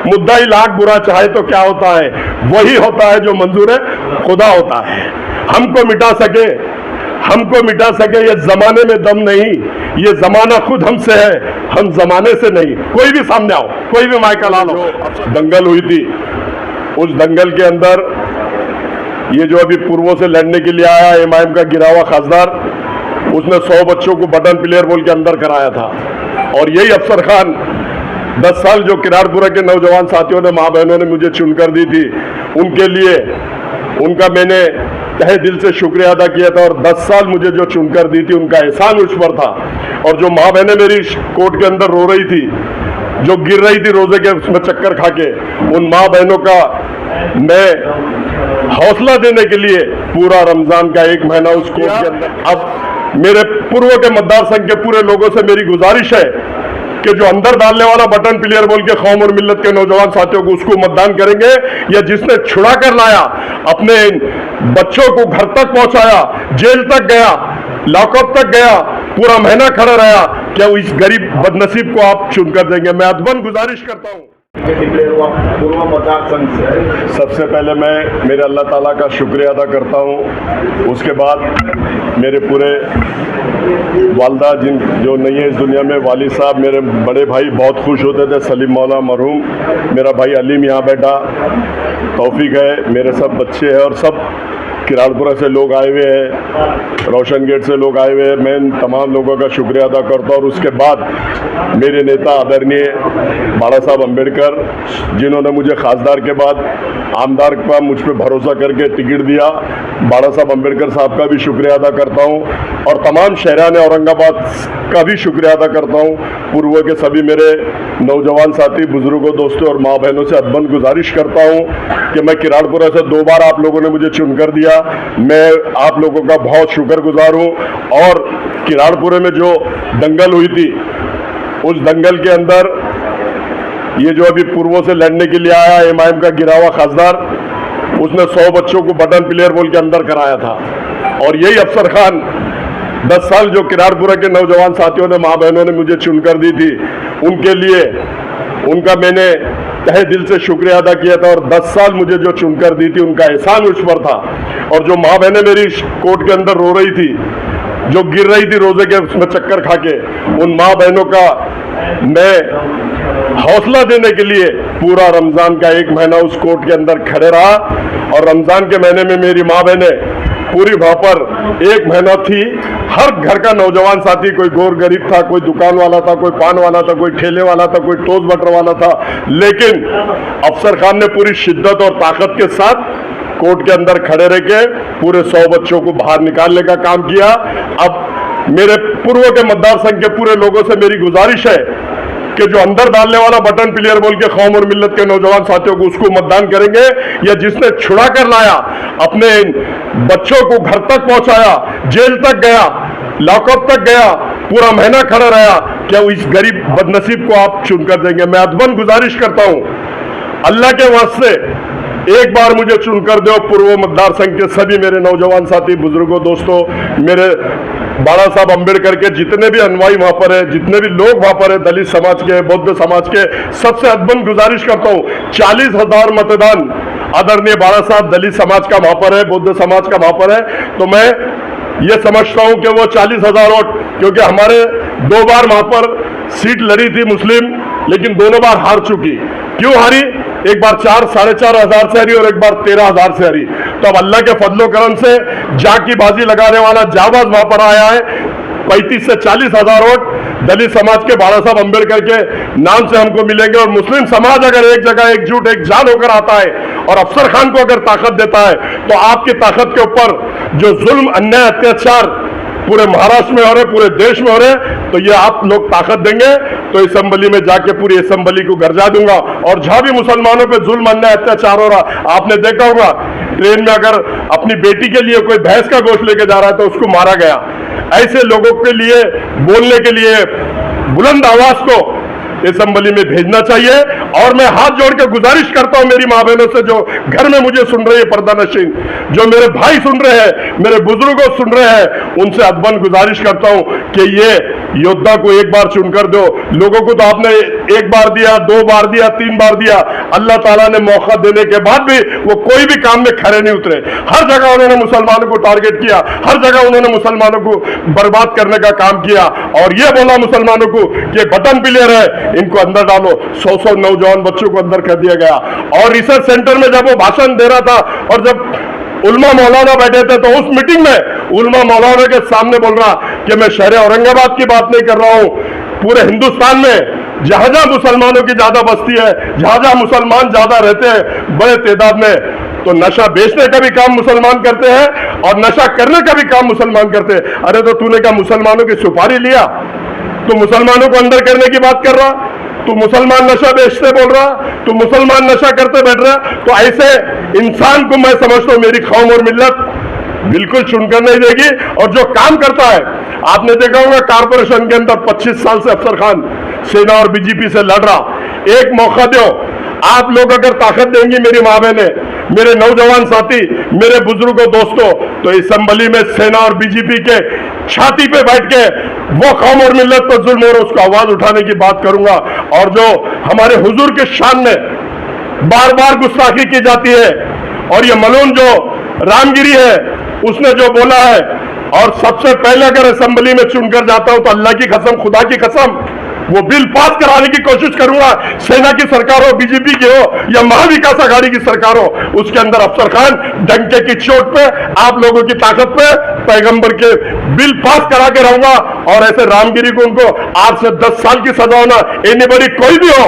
मुद्दा ही लाख बुरा चाहे तो क्या होता है, वही होता है जो मंजूर खुदा होता है। हमको मिटा सके ये जमाने में दम नहीं, ये जमाना खुद हमसे है, हम जमाने से नहीं। कोई भी सामने आओ, कोई भी माइका ला लो। दंगल हुई थी, उस दंगल के अंदर ये जो अभी पूर्वों से लड़ने के लिए आया एमआईएम का गिरा हुआ खासदार, उसने 100 बच्चों को बटन प्लेयर बोल के अंदर कराया था। और यही अफसर खान 10 साल जो किराड़पुरा के नौजवान साथियों ने, माँ बहनों ने मुझे चुनकर दी थी, उनके लिए उनका मैंने तहे दिल से शुक्रिया अदा किया था। और 10 साल मुझे जो चुनकर दी थी उनका एहसान उस पर था। और जो माँ बहनें मेरी कोर्ट के अंदर रो रही थी, जो गिर रही थी रोजे के उसमें चक्कर खा के, उन माँ बहनों का मैं हौसला देने के लिए पूरा रमजान का 1 महीना उस कोर्ट के अंदर। अब मेरे पूर्व के मतदार संघ के पूरे लोगों से मेरी गुजारिश है कि जो अंदर डालने वाला बटन प्लेयर बोल के कौम और मिल्लत के नौजवान साथियों को, उसको मतदान करेंगे, या जिसने छुड़ा कर लाया, अपने बच्चों को घर तक पहुंचाया, जेल तक गया, लॉकअप तक गया, पूरा महीना खड़ा रहा, क्या इस गरीब बदनसीब को आप चुनकर देंगे? मैं अदबन गुजारिश करता हूं। पूर्व मतदार संघ से सबसे पहले मैं मेरे अल्लाह ताला का शुक्रिया अदा करता हूं। उसके बाद मेरे पूरे वालदा जो नहीं है इस दुनिया में, वालिद साहब, मेरे बड़े भाई बहुत खुश होते थे, सलीम मौला मरहूम, मेरा भाई अलीम यहाँ बैठा, तौफीक है, मेरे सब बच्चे हैं और सब किराड़पुरा से लोग आए हुए हैं, रोशन गेट से लोग आए हुए हैं। मैं इन तमाम लोगों का शुक्रिया अदा करता हूँ। और उसके बाद मेरे नेता आदरणीय बाला साहब अम्बेडकर, जिन्होंने मुझे खासदार के बाद आमदार का मुझ पर भरोसा करके टिकट दिया, बाला साहब अम्बेडकर साहब का भी शुक्रिया अदा करता हूँ। और तमाम शहरान औरंगाबाद का भी शुक्रिया अदा करता हूँ। पूर्व के सभी मेरे नौजवान साथी, बुजुर्गों, दोस्तों और माँ बहनों से अदबन गुजारिश करता हूँ कि मैं किराड़पुरा से 2 बार आप लोगों ने मुझे चुनकर दिया, मैं आप लोगों का बहुत शुक्रगुजार हूँ। और किराड़पुरे में जो दंगल हुई थी, उस दंगल के अंदर ये जो अभी पूर्वों से लड़ने के लिए आया एमआईएम का गिरा हुआ खासदार, उसने 100 बच्चों को बटन प्लेयर बोल के अंदर कराया था। और यही अफसर खान 10 साल जो किराड़पुरा के नौजवान साथियों ने, माँ बहनों ने मुझे चुनकर दी थी, उनके लिए उनका मैंने तहे दिल से शुक्रिया अदा किया था। और 10 साल मुझे जो चुनकर दी थी उनका एहसान उस पर था। और जो माँ बहनें मेरी कोर्ट के अंदर रो रही थी, जो गिर रही थी रोजे के उसमें चक्कर खा के, उन माँ बहनों का मैं हौसला देने के लिए पूरा रमजान का 1 महीना उस कोर्ट के अंदर खड़े रहा। और रमजान के महीने में मेरी माँ बहनें पूरी वहां पर 1 महीना थी। हर घर का नौजवान साथी, कोई गोर गरीब था, कोई दुकान वाला था, कोई पान वाला था, कोई ठेले वाला था, कोई टोस्ट बटर वाला था, लेकिन अफसर खान ने पूरी शिद्दत और ताकत के साथ कोर्ट के अंदर खड़े रह के पूरे 100 बच्चों को बाहर निकालने का काम किया। अब मेरे पूर्व के मतदार संघ के पूरे लोगों से मेरी गुजारिश है कि जो अंदर डालने वाला बटन प्लेयर बोल के कौम और मिल्लत के नौजवान साथियों को, उसको मतदान करेंगे, या जिसने छुड़ा कर लाया, अपने बच्चों को घर तक पहुंचाया, जेल तक गया, लॉकअप तक गया, पूरा महीना खड़ा रहा, क्या इस गरीब बदनसीब को आप चुनकर देंगे? मैं अदबन गुजारिश करता हूं, अल्लाह के वास्ते एक बार मुझे चुनकर दो। पूर्व मतदार संघ के सभी मेरे नौजवान साथी, बुजुर्गों, दोस्तों, मेरे बाला साहब अम्बेडकर के जितने भी अनुयायी वहां पर है, जितने भी लोग वहां पर है, दलित समाज के, बौद्ध समाज के, सबसे अदबन गुजारिश करता हूं, 40,000 मतदान आदरणीय बाला साहब दलित समाज का वहां पर है, बौद्ध समाज का वहां पर है। तो मैं ये समझता हूं कि वो 40,000 वोट, क्योंकि हमारे 2 बार वहां पर सीट लड़ी थी मुस्लिम, लेकिन दोनों बार हार चुकी। क्यों हारी? एक बार 4, 4,500 से हारी और एक बार 13,000 से हारी। तो अब अल्लाह के फजलो करम से जा की बाजी लगाने वाला जाबाज वहां पर आया है। 35 से 40,000 वोट दलित समाज के बाला साहब अम्बेडकर के नाम से हमको मिलेंगे। और मुस्लिम समाज अगर एक जगह एकजुट, एक जान होकर आता है और अफसर खान को अगर ताकत देता है, तो आपकी ताकत के ऊपर जो जुल्म, अन्याय, अत्याचार पूरे महाराष्ट्र में हो रहे, पूरे देश में हो रहे, तो ये आप लोग ताकत देंगे तो असेंबली में जाके पूरी असेंबली को गरजा दूंगा। और जहां भी मुसलमानों पे जुल्म, अन्याय, अत्याचार हो रहा, आपने देखा होगा ट्रेन में अगर अपनी बेटी के लिए कोई भैंस का गोश्त लेके जा रहा है तो उसको मारा गया। ऐसे लोगों के लिए बोलने के लिए बुलंद आवाज को असेंबली में भेजना चाहिए। और मैं हाथ जोड़ के गुजारिश करता हूं मेरी माँ बहनों से, जो घर में मुझे सुन रही है, पर्दा नशीन जो मेरे भाई सुन रहे हैं, मेरे बुजुर्गों सुन रहे हैं, उनसे अदबन गुजारिश करता हूं कि ये योद्धा को एक बार चुनकर दो। लोगों को तो आपने एक बार दिया, 2 बार दिया, 3 बार दिया, अल्लाह ताला ने मौका देने के बाद भी वो कोई भी काम में खरे नहीं उतरे। हर जगह उन्होंने मुसलमानों को टारगेट किया, हर जगह उन्होंने मुसलमानों को बर्बाद करने का काम किया और ये बोला मुसलमानों को कि बटन प्लेयर है, इनको अंदर डालो। 100 नौजवान बच्चों को अंदर कर दिया गया। और रिसर्च सेंटर में जब वो भाषण दे रहा था और जब उलमा मौलाना बैठे थे तो उस मीटिंग में उलमा मौलाना के सामने बोल रहा कि मैं शहर औरंगाबाद की बात नहीं कर रहा हूं, पूरे हिंदुस्तान में जहां जहां मुसलमानों की ज्यादा बस्ती है, जहां जहां मुसलमान ज्यादा रहते हैं बड़े तादाद में, तो नशा बेचने का भी काम मुसलमान करते हैं और नशा करने का भी काम मुसलमान करते हैं। अरे तो तूने क्या मुसलमानों की सुपारी लिया? तू मुसलमानों को अंदर करने की बात कर रहा, तू मुसलमान नशा बेचते बोल रहा, तू मुसलमान नशा करते बैठ रहा। तो ऐसे इंसान को मैं समझता हूं मेरी कौम और मिल्लत बिल्कुल चुनकर नहीं देगी। और जो काम करता है, आपने देखा होगा कारपोरेशन के अंदर 25 साल से अफसर खान सेना और बीजेपी से लड़ रहा। एक मौका दो, आप लोग अगर ताकत देंगी, मेरी माँ बहने, मेरे नौजवान साथी, मेरे बुजुर्गों, दोस्तों, तो असेंबली में सेना और बीजेपी के छाती पे बैठ के वो कौम और मिल्लत पर जुल्म और उसको आवाज उठाने की बात करूंगा। और जो हमारे हुजूर के शान में बार बार गुस्ताखी की जाती है और ये मलून जो रामगिरी है उसने जो बोला है, और सबसे पहले अगर असेंबली में चुनकर जाता हूं तो अल्लाह की कसम, खुदा की कसम, वो बिल पास कराने की कोशिश करूंगा। सेना की सरकार हो, बीजेपी की हो या महाविकास आघाड़ी की सरकार हो, उसके अंदर अफसर खान डंके की चोट पे, आप लोगों की ताकत पे पैगंबर के बिल पास करा के रहूंगा। और ऐसे रामगिरी को उनको 8 से 10 साल की सजा होना, एनीबॉडी कोई भी हो,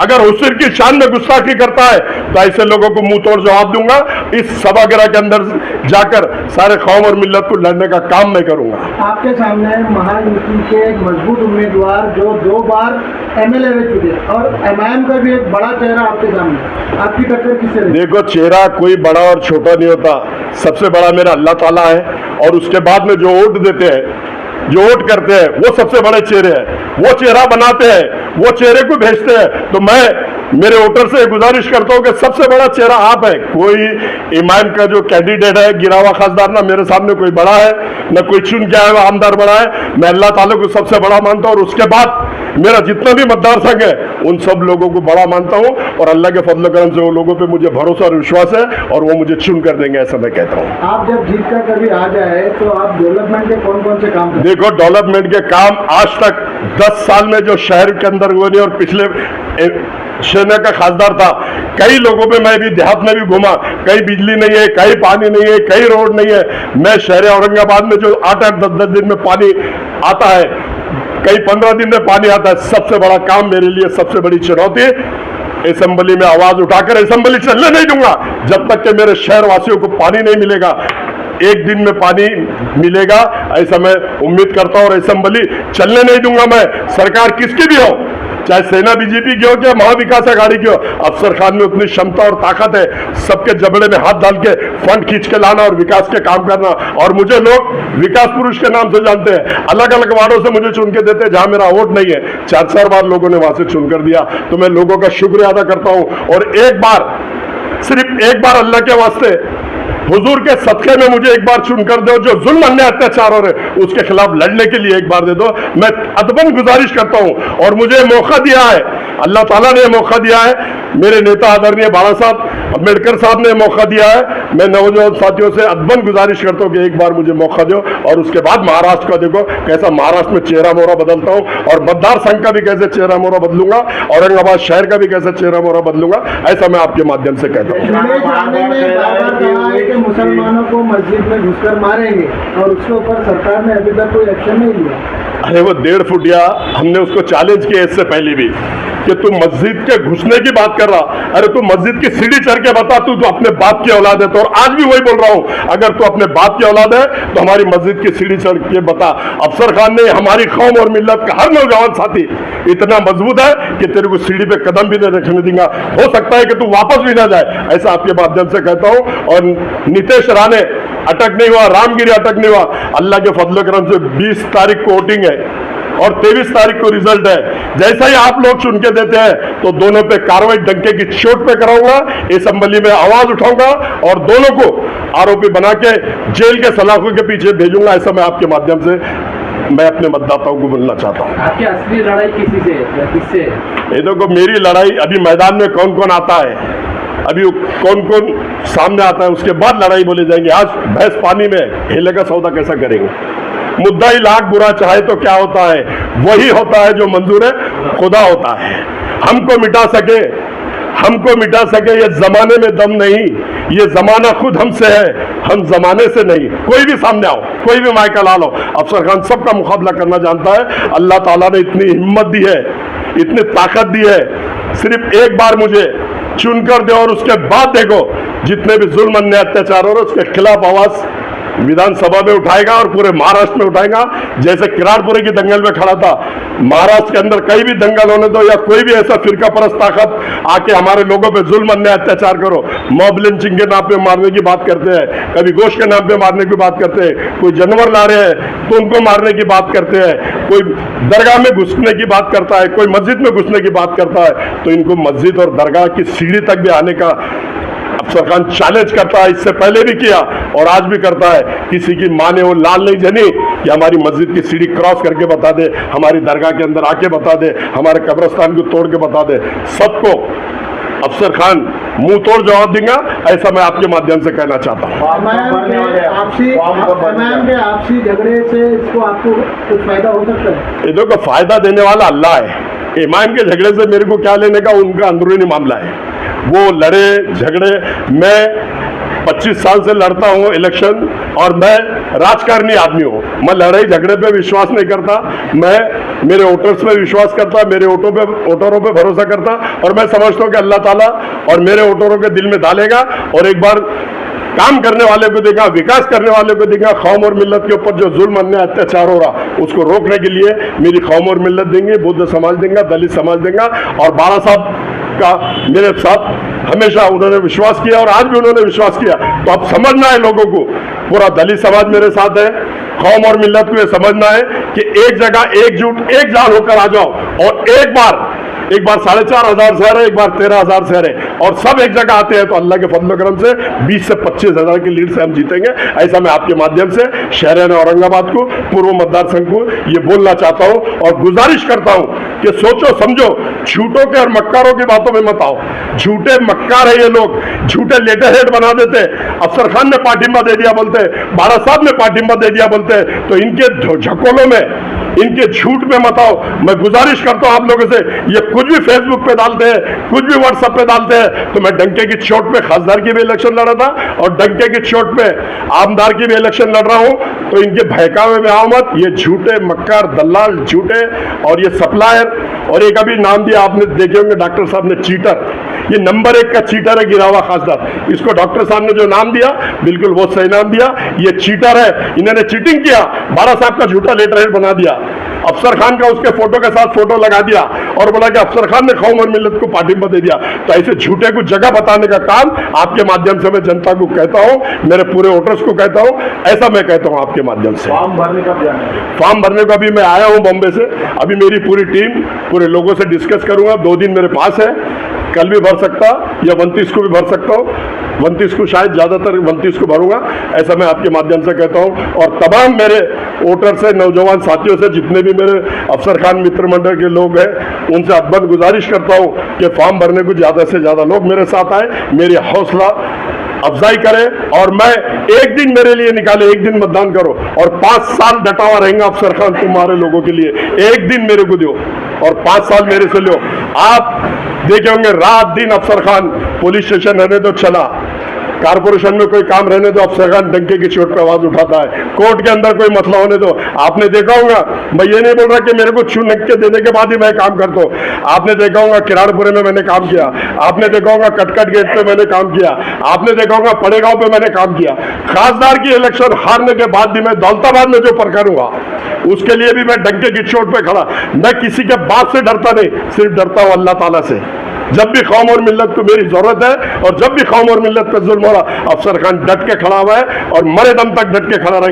अगर हुजूर की शान में गुस्ताखी करता है तो ऐसे लोगों को मुंह तोड़ जवाब दूंगा। इस सभागृह के अंदर जाकर सारे कौम और मिल्लत को लड़ने का काम मैं करूंगा। आपके सामने महायुति के एक मजबूत उम्मीदवार जो 2 बार एमएलए रह चुके और एमआईएम का भी एक बड़ा चेहरा आपके सामने, आपकी टक्कर किससे रहेगी? देखो, चेहरा कोई बड़ा और छोटा नहीं होता, सबसे बड़ा मेरा अल्लाह ताला है और उसके बाद में जो वोट देते हैं, जो वोट करते हैं, वो सबसे बड़े चेहरे हैं। वो चेहरा बनाते हैं, वो चेहरे को भेजते हैं। तो मैं मेरे वोटर से गुजारिश करता हूं कि सबसे बड़ा चेहरा आप है। कोई इमाम का जो कैंडिडेट है गिरावा खासदार, ना मेरे सामने कोई बड़ा है, ना कोई चुन के आया हुआ आमदार बड़ा है। मैं अल्लाह ताला को सबसे बड़ा मानता हूं और उसके बाद मेरा जितना भी मतदार संघ है उन सब लोगों को बड़ा मानता हूं। और अल्लाह के फजल करम से वो लोगों पे मुझे भरोसा और विश्वास है और वो मुझे चुन कर देंगे, ऐसा मैं कहता हूं। आप जब जीत कर कभी आ जाए तो आप डेवलपमेंट के कौन कौन से काम करें? देखो, डेवलपमेंट के काम आज तक 10 साल में जो शहर के अंदर हुए नहीं, और पिछले सेना का खासदार था, कई लोगों पे मैं भी देहात में भी घूमा, कहीं बिजली नहीं है, कहीं पानी नहीं है, कहीं रोड नहीं है। मैं शहर औरंगाबाद में जो 8-8, 10-10 दिन में पानी आता है, कई 15 दिन में पानी आता है, सबसे बड़ा काम मेरे लिए, सबसे बड़ी चुनौती, असेंबली में आवाज उठाकर असेंबली चलने नहीं दूंगा जब तक कि मेरे शहर वासियों को पानी नहीं मिलेगा। एक दिन में पानी मिलेगा ऐसा मैं उम्मीद करता हूं और असेंबली चलने नहीं दूंगा मैं, सरकार किसकी भी हो, चाहे सेना बीजेपी की हो या महाविकास आघाड़ी की हो। अफसर खान में उतनी क्षमता और ताकत है, सबके जबड़े में हाथ डाल के फंड खींच के लाना और विकास के काम करना। और मुझे लोग विकास पुरुष के नाम से जानते हैं, अलग अलग वार्डों से मुझे चुन के देते हैं जहां मेरा वोट नहीं है। 4 बार लोगों ने वहां से चुनकर दिया, तो मैं लोगों का शुक्रिया अदा करता हूं। और एक बार, सिर्फ एक बार अल्लाह के वास्ते हुजूर के सदक़े में मुझे एक बार चुनकर दो, जो जुल्म अन्याय अत्याचार हो रहे उसके खिलाफ लड़ने के लिए एक बार दे दो। मैं अदबन गुजारिश करता हूं और मुझे मौका दिया है, अल्लाह ताला ने मौका दिया है, मेरे नेता आदरणीय बाला साहब अम्बेडकर साहब ने मौका दिया है। मैं नौजवान साथियों से अदबन गुजारिश करता हूं कि एक बार मुझे मौका दो और उसके बाद महाराष्ट्र का देखो कैसा महाराष्ट्र में चेहरा मोहरा बदलता हूं और मतदार संघ का भी कैसे चेहरा मोहरा बदलूंगा, औरंगाबाद शहर का भी कैसे चेहरा मोहरा बदलूंगा, ऐसा मैं आपके माध्यम से कहता हूं। विदेश जाने में बार-बार कहा है कि मुसलमानों को मस्जिद में घुसकर मारेंगे और उसके ऊपर सरकार ने अभी तक कोई एक्शन नहीं लिया। अरे वो 1.5 फुटिया, हमने उसको चैलेंज किया इससे पहले भी कि तू मस्जिद के घुसने की बात कर रहा, अरे तू मस्जिद की सीढ़ी चढ़ के बता, तू अपने बाप की औलाद है। तो और आज भी वही बोल रहा हूं, अगर तू अपने बाप की औलाद है तो हमारी मस्जिद की सीढ़ी चढ़ के बता। अफसर खान ने हमारी कौम और मिल्लत का हर नौजवान साथी इतना मजबूत है कि तेरे को सीढ़ी पे कदम भी नहीं रखने दूंगा, हो सकता है कि तू वापस भी ना जाए, ऐसा आपके माध्यम से कहता हूं। और नीतीश राणे अटक नहीं हुआ, रामगिरी अटक नहीं हुआ, अल्लाह के फजल करम से 20 तारीख को वोटिंग है और 23 तारीख को रिजल्ट है। जैसा ही आप लोग चुन के देते हैं तो दोनों पे कार्रवाई डंके की चोट पे कराऊंगा, असेंबली में आवाज उठाऊंगा और दोनों को आरोपी बना के जेल के सलाखों के पीछे भेजूंगा, ऐसा मैं आपके माध्यम से मैं अपने मतदाताओं को बोलना चाहता हूँ। आपकी असली लड़ाई किससे है? ये देखो, मेरी लड़ाई अभी मैदान में कौन कौन आता है, अभी कौन कौन सामने आता है, उसके बाद लड़ाई बोली जाएंगी। आज भैंस पानी में, हेले का सौदा कैसा करेंगे? मुद्दा ही लाख बुरा चाहे तो क्या होता है, वही होता है जो मंजूर है खुदा होता है। हमको मिटा सके ये जमाने में दम नहीं, ये जमाना खुद हमसे है, हम जमाने से नहीं। कोई भी सामने आओ, कोई भी माइका ला लो, अफसर खान सबका मुकाबला करना जानता है। अल्लाह ताला ने इतनी हिम्मत दी है, इतनी ताकत दी है, सिर्फ एक बार मुझे चुनकर दे और उसके बाद देखो जितने भी जुल्म अन्याय अत्याचार हो रहे उसके खिलाफ आवाज विधानसभा में उठाएगा और पूरे महाराष्ट्र में उठाएगा। जैसे किराड़पुरे की दंगल में खड़ा था, महाराष्ट्र के अंदर कहीं भी दंगल होने दो या कोई भी ऐसा फिरका परस्त ताकत आके हमारे लोगों पे जुल्म अन्याय अत्याचार करो, मॉब लिंचिंग के नाम पे मारने की बात करते हैं, कभी गोश्त के नाम पे मारने की बात करते हैं, कोई जानवर ला रहे हैं तो उनको मारने की बात करते हैं, कोई दरगाह में घुसने की बात करता है, कोई मस्जिद में घुसने की बात करता है, तो इनको मस्जिद और दरगाह की सीढ़ी तक भी आने का अफसर खान चैलेंज करता है। इससे पहले भी किया और आज भी करता है। किसी की माँ ने वो लाल नहीं जनी कि हमारी मस्जिद की सीढ़ी क्रॉस करके बता दे, हमारी दरगाह के अंदर आके बता दे, हमारे कब्रिस्तान को तोड़ के बता दे। सबको अफसर खान मुंह तोड़ जवाब देगा, ऐसा मैं आपके माध्यम से कहना चाहता हूँ। आपसी झगड़े से इसको आपको कुछ फायदा हो सकता है? ये देखो, फायदा देने वाला अल्लाह है। इमाम के झगड़े से मेरे को क्या लेने का, उनका अंदरूनी मामला है। वो लड़े झगड़े, मैं 25 साल से लड़ता हूँ इलेक्शन और मैं राजकारणी आदमी हूँ। मैं लड़ाई झगड़े पे विश्वास नहीं करता, मैं मेरे वोटर्स पे विश्वास करता, मेरे वोटरों पे भरोसा करता और मैं समझता हूँ कि अल्लाह ताला और मेरे वोटरों के दिल में डालेगा और एक बार काम करने वाले को देगा, विकास करने वाले को देगा। कौम और मिल्लत के ऊपर जो जुल्म अन्याय अत्याचार हो रहा उसको रोकने के लिए मेरी कौम और मिल्लत देंगे, बुद्ध समाज देगा, दलित समाज देगा। और बाला साहब का मेरे साथ हमेशा उन्होंने विश्वास किया और आज भी उन्होंने विश्वास किया। तो अब समझना है लोगों को, पूरा दलित समाज मेरे साथ है, कौम और मिल्लत को ये समझना है कि एक जगह एकजुट एक जान होकर आ जाओ और एक बार 4,500 शहर है, एक बार 13,000 शहर है और सब एक जगह आते हैं तो अल्लाह के फजल करम से 20 से 25,000 की लीड से हम जीतेंगे। ऐसा मैं आपके माध्यम से शहर औरंगाबाद को, पूर्व मतदार संघ को ये बोलना चाहता हूं और गुजारिश करता हूं कि सोचो समझो, झूठों के और मक्कारों की बातों में मत आओ। झूठे मक्कार है ये लोग, झूठे लेटर हेड बना देते। अफसर खान ने पार्टिंबा दे दिया बोलते, बाला साहब ने पार्टिंबा दे दिया बोलते, तो इनके झकोलों में, इनके झूठ में मत आओ। मैं गुजारिश करता हूं आप लोगों से, ये कुछ भी फेसबुक पे डालते हैं, कुछ भी व्हाट्सएप पे डालते हैं, तो मैं डंके की चोट पे खासदार की भी इलेक्शन लड़ा था और डंके की चोट पे आमदार की भी इलेक्शन लड़ रहा हूं। तो इनके बहकावे में आओ मत। ये झूठे मक्कार दलाल झूठे और ये सप्लायर, और एक अभी नाम दिया आपने देखे होंगे डॉक्टर साहब ने, चीटर। ये नंबर 1 का चीटर है गिरावा खासदार। इसको डॉक्टर साहब ने जो नाम दिया बिल्कुल वो सही नाम दिया, ये चीटर है। इन्होंने चीटिंग किया, बाला साहब का झूठा लेटर हेड बना दिया, अफसर खान का उसके फोटो के साथ फोटो लगा दिया और बोला कि अफसर खान ने कौम और मिल्लत को पार्टिंबा दे दिया। तो ऐसे झूठे को जगह बताने का काम आपके माध्यम से मैं जनता को कहता हूं, मेरे पूरे वोटर्स को कहता हूं, ऐसा मैं कहता हूं आपके माध्यम से। फॉर्म भरने कब जाना है? फॉर्म भरने को अभी मैं आया हूं बॉम्बे से, अभी मेरी पूरी टीम पूरे लोगों से डिस्कस करूंगा। 2 दिन मेरे पास है, कल भी भर सकता या 29 को भी भर सकता हूं। 29 को शायद, ज़्यादातर 29 को भरूंगा, ऐसा मैं आपके माध्यम से कहता हूं। और तमाम मेरे वोटर से, नौजवान साथियों से, जितने भी मेरे अफसर खान मित्र मंडल के लोग हैं, उनसे अदबन गुजारिश करता हूं कि फॉर्म भरने को ज़्यादा से ज़्यादा लोग मेरे साथ आए, मेरी हौसला अफजाई करें और मैं एक दिन मेरे लिए निकाले, एक दिन मतदान करो और 5 साल डटा हुआ रहेंगे अफसर खान तुम्हारे लोगों के लिए। एक दिन मेरे को दो और 5 साल मेरे से लो। आप देखे होंगे रात दिन अफसर खान पुलिस स्टेशन रहने तो चला, कारपोरेशन में कोई काम रहने दो अफसर खान डंके की चोट पर आवाज उठाता है, कोर्ट के अंदर कोई मसला होने दो। आपने देखा होगा, मैं ये नहीं बोल रहा कि मेरे को छू नक के देने के बाद ही मैं काम करता हूँ। आपने देखा होगा किराड़पुरे में मैंने काम किया, आपने देखा होगा कटकट गेट पे मैंने काम किया, आपने देखा होगा पड़ेगांव पे मैंने काम किया। खासदार की इलेक्शन हारने के बाद भी मैं दौलताबाद में जो प्रकरूंगा उसके लिए भी मैं डंके की चोट पे खड़ा। मैं किसी के बात से डरता नहीं, सिर्फ डरता हूं अल्लाह ताला से। जब भी कौम और मिल्लत को मेरी जरूरत है और जब भी कौम और मिल्लत पे जुल्म हो रहा, अफसर खान डट के खड़ा हुआ है और मरे दम तक डट के खड़ा रहेगा।